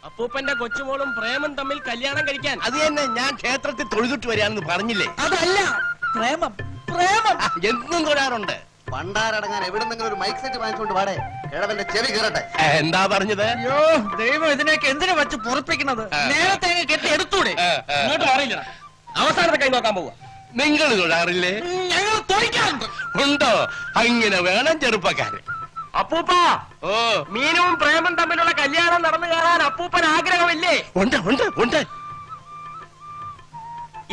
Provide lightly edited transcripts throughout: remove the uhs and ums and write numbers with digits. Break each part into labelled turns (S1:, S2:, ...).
S1: അപ്പൂപ്പന്റെ കൊച്ചുമോളും പ്രേമം തമ്മിൽ കല്യാണം കഴിക്കാൻ.
S2: അത് തന്നെ ഞാൻ ക്ഷേത്രത്തിൽ തൊഴുതിട്ട് വരാണെന്ന് പറഞ്ഞില്ലേ?
S3: അതല്ല, പ്രേമം പ്രേമം
S2: എന്നും തൊഴാറുണ്ട്.
S4: പണ്ടാരടങ്ങാൻ എവിടെന്നെങ്കിലും ഒരു മൈക്ക് സെറ്റ് വാങ്ങിച്ചോണ്ട് പാടെ കിഴവന്റെ ചെവി കയറട്ടെ.
S2: എന്താ പറഞ്ഞത്?
S3: അയ്യോ ദൈവം, ഇതിനൊക്കെ എന്തിനു വെച്ച് പൊറപ്പിക്കുന്നത്? നേരത്തെ കെട്ടി എടുത്തൂടെ?
S1: ഇങ്ങോട്ട് മാറിയില്ല, അവസാനത്തെ കൈ നോക്കാൻ പോവുക.
S2: നിങ്ങൾ തൊഴാറില്ലേ?
S3: ഞങ്ങൾ തൊഴിക്കാറുണ്ട്.
S2: ഉണ്ടോ? അങ്ങനെ വേണം ചെറുപ്പക്കാരൻ.
S1: അപ്പൂപ്പ,
S2: ഓ,
S1: മീനുവും പ്രേമം തമ്മിലുള്ള കല്യാണം നടന്നു കയറാൻ അപ്പൂപ്പൻ ആഗ്രഹമില്ലേ?
S2: ഉണ്ട് ഉണ്ട് ഉണ്ട്.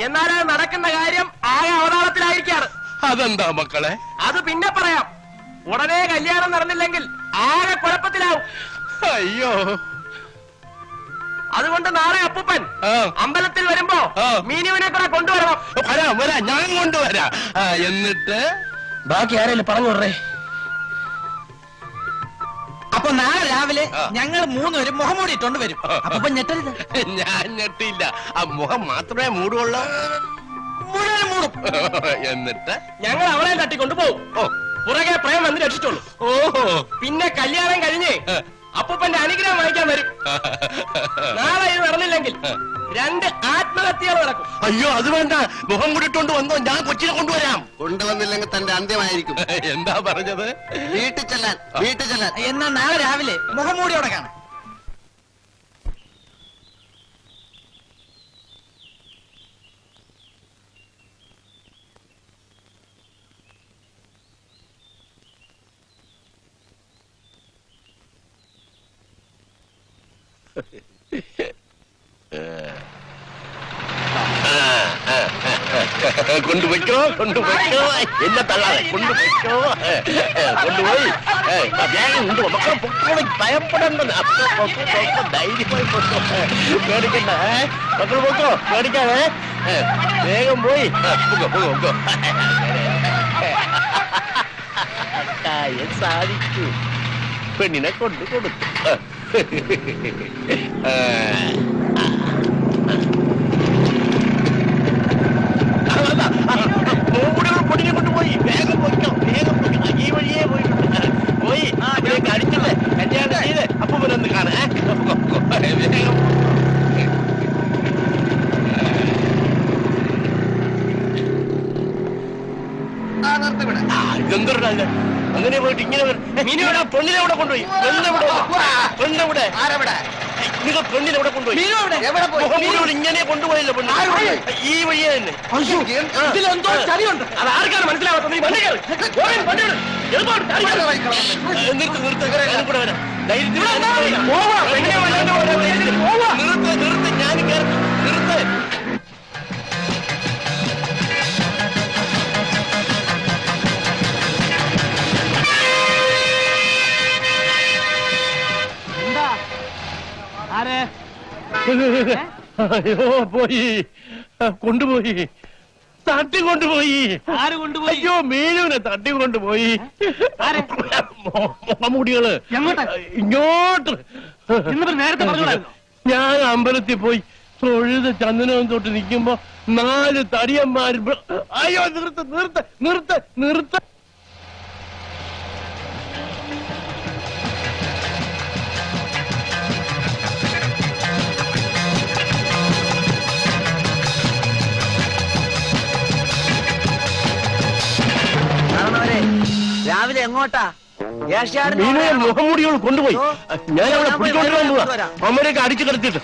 S1: എന്നാല് നടക്കുന്ന കാര്യം ആകെ അവതാളത്തിലായിരിക്കാണ്.
S2: അതെന്താ മക്കളെ?
S1: അത് പിന്നെ പറയാം. ഉടനെ കല്യാണം നടന്നില്ലെങ്കിൽ ആകെ കുഴപ്പത്തിലാവും.
S2: അയ്യോ,
S1: അതുകൊണ്ട് നാളെ അപ്പൂപ്പൻ അമ്പലത്തിൽ വരുമ്പോ മീനുവിനെ കൂടെ കൊണ്ടുവരണം.
S2: വരാം വരാം, ഞാൻ കൊണ്ടുവരാം. എന്നിട്ട്
S1: ബാക്കി ആരെങ്കിലും പറഞ്ഞു വിടറേ.
S3: അപ്പൊ നാളെ രാവിലെ ഞങ്ങൾ മൂന്നുപേരും മുഖം മൂടിയിട്ടുണ്ട് വരും. അപ്പൊ ഞെട്ടരുത്.
S2: ഞാൻ ഞെട്ടില്ല, ആ മുഖം മാത്രമേ മൂടുള്ളൂ.
S3: മുഴുവൻ മൂടും.
S2: എന്നിട്ട്
S1: ഞങ്ങൾ അവളെ തട്ടിക്കൊണ്ടു പോകും. പുറകെ പ്രേം വന്ന് രക്ഷിച്ചോളൂ.
S2: ഓഹോ,
S1: പിന്നെ കല്യാണം കഴിഞ്ഞ് അപ്പൂപ്പന്റെ അനുഗ്രഹം വാങ്ങിക്കാൻ വരും. നാളെ ഇത് നടന്നില്ലെങ്കിൽ 2 ആത്മഹത്യകൾ നടക്കും.
S2: അയ്യോ, അത് വേണ്ട. മുഖം കൂടിട്ടോണ്ട് വന്നോ, ഞാൻ കൊച്ചിനെ കൊണ്ടുവരാം.
S4: കൊണ്ടുവന്നില്ലെങ്കിൽ തന്റെ അന്ത്യമായിരിക്കും.
S2: എന്താ പറഞ്ഞത്?
S4: വീട്ടിൽ ചെല്ലാൻ, വീട്ടിൽ ചെല്ലാൻ.
S3: എന്നാ നാളെ രാവിലെ മുഖം മൂടിയോടെ കാണാം.
S2: കൊണ്ടുപോയിക്കോ, കൊണ്ടുപോയിക്കോ, എന്നെ തള്ളാതെ കൊണ്ടുപോയിക്കോ. കൊണ്ടുപോയി വേഗം കൊണ്ടുപോ. മക്കളെ പൊക്കോളി, ഭയപ്പെടേണ്ടത്. ധൈര്യമായി പൊക്കോ, പേടിക്കണ്ട. മക്കൾ പൊക്കോ, പേടിക്കാതെ വേഗം പോയി. പൊക്കോ പൊക്കോ പൊക്കോ. സാധിക്കൂ, പെണ്ണിനെ കൊണ്ടു കൊടുത്തു. പൊടിനെ കൊണ്ടുപോയി. വേഗം പോയിക്കോ, വേഗം പോയി. ഈ വഴിയേ പോയിട്ടുണ്ട്. പോയി അതിലേക്ക് അടിച്ചിട്ട് കല്യാണം ചെയ്ത് അപ്പൂപ്പനൊന്ന് കാണാൻ. വേഗം ഇതെന്തോടാ ഇത്? അങ്ങനെ പോയിട്ട് ഇങ്ങനെ മീനുവിടെ പെണ്ണിനെ ഇവിടെ കൊണ്ടുപോയി. പെണ്ണെവിടെ? നിങ്ങൾ പെണ്ണിനെ ഇവിടെ കൊണ്ടുപോയി. ഇങ്ങനെ കൊണ്ടുപോയില്ല പെണ്ണ്. ഈ വഴിയെ തന്നെ.
S3: ഇതിലെന്തോ ചതിയുണ്ട്.
S1: അത് ആർക്കാണ് മനസ്സിലാവാത്തത്?
S2: നിർത്ത് നിർത്ത്, കൂടെ വരാം. നിർത്ത് നിർത്ത്, ഞാൻ നിർത്ത്. അയ്യോ, പോയി, കൊണ്ടുപോയി, തട്ടിക്കൊണ്ടുപോയി.
S1: ആര് കൊണ്ടുപോയി?
S2: അയ്യോ, മീനുവിനെ തട്ടിക്കൊണ്ടുപോയി. മുടികള് ഇങ്ങോട്ട്.
S1: നേരത്തെ പറഞ്ഞു.
S2: ഞാൻ അമ്പലത്തിൽ പോയി തൊഴുത് ചന്ദനവും തൊട്ട് നിൽക്കുമ്പോ 4 തടിയന്മാർ. അയ്യോ, നിർത്ത് നിർത്ത് നിർത്ത് നിർത്ത്.
S3: രാവിലെ എങ്ങോട്ടാ?
S2: മീനെ മുഖംമൂടികൾ കൊണ്ടുപോയി. ഞാൻ അവിടെ പിടിച്ചോണ്ടിരാൻ പോവാ. അമ്മയൊക്കെ അടിച്ചു കിടത്തിട്ട്.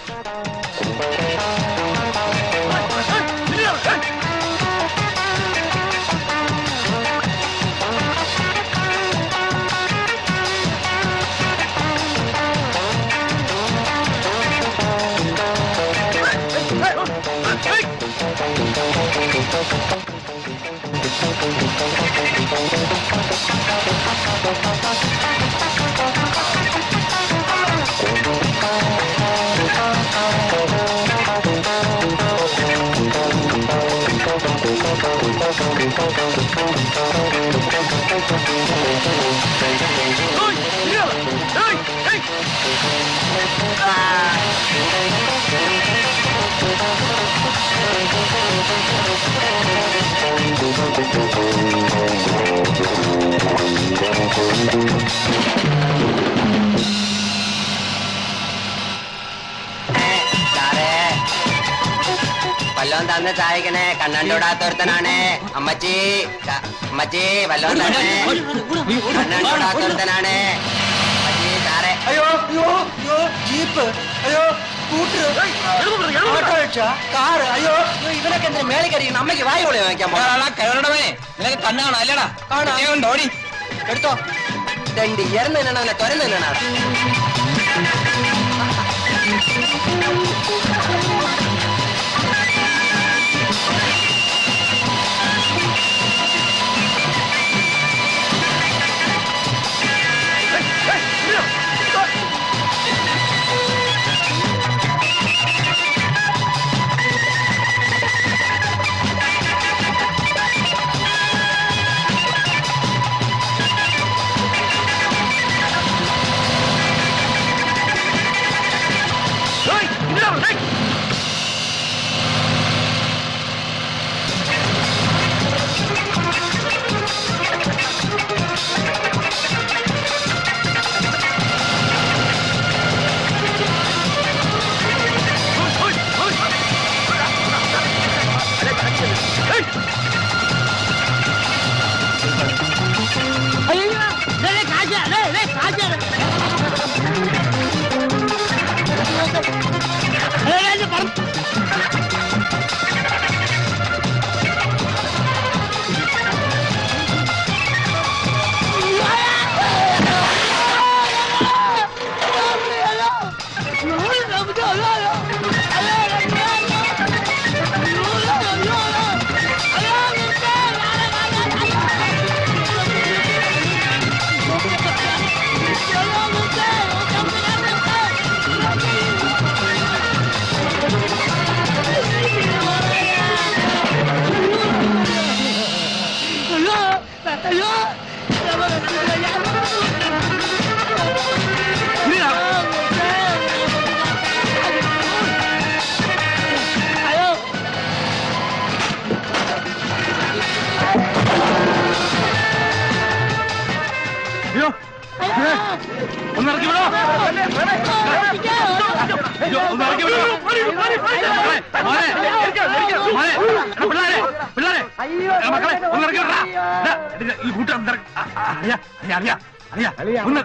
S5: വല്ലോം തന്ന് സഹായിക്കണേ. കണ്ണണ്ടോടാത്തൊരുത്തനാണ് അമ്മച്ചി. അമ്മച്ചി വല്ലോം തന്നെ. കണ്ണണ്ടോടാത്തൊരുത്തനാണ് അമ്മച്ചി. സാറേ
S3: അയ്യോ അയ്യോ അയ്യോ ജീപ്പ്, അയ്യോ സ്കൂട്ടർ, ഓട്ടോറിക്ഷ, കാറ്, അയ്യോ ഇവനൊക്കെ എന്തിനാ മേലെ കയറിയിരിക്കുന്നു? അമ്മയ്ക്ക് വായു പൊളി വാങ്ങിക്കാൻ പോകണമേ. നിനക്ക് കണ്ണ് കാണാം അല്ലടാ? കാണാം. ഓടി എടുത്തോ. രണ്ടി ഇറന്ന് തന്നെയാണ് അവനെ തുരന്ന് തന്നെയാണ്.
S2: ഒന്നിറക്കി വിടോ. ഒന്നിറക്കി വിടോ. പിള്ളേരെ പിള്ളേരെ മക്കളെ ഒന്നിറക്കി വിടാ. ഈ കൂട്ടം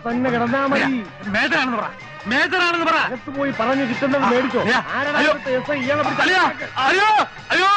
S2: തന്നെ കിടന്നാ മതി. മേജറാണെന്ന് പറ, മേജറാണെന്ന് പറ. പോയി പറഞ്ഞു കിട്ടുന്നത് മേടിച്ചോ. അയ്യോ അയ്യോ അയ്യോ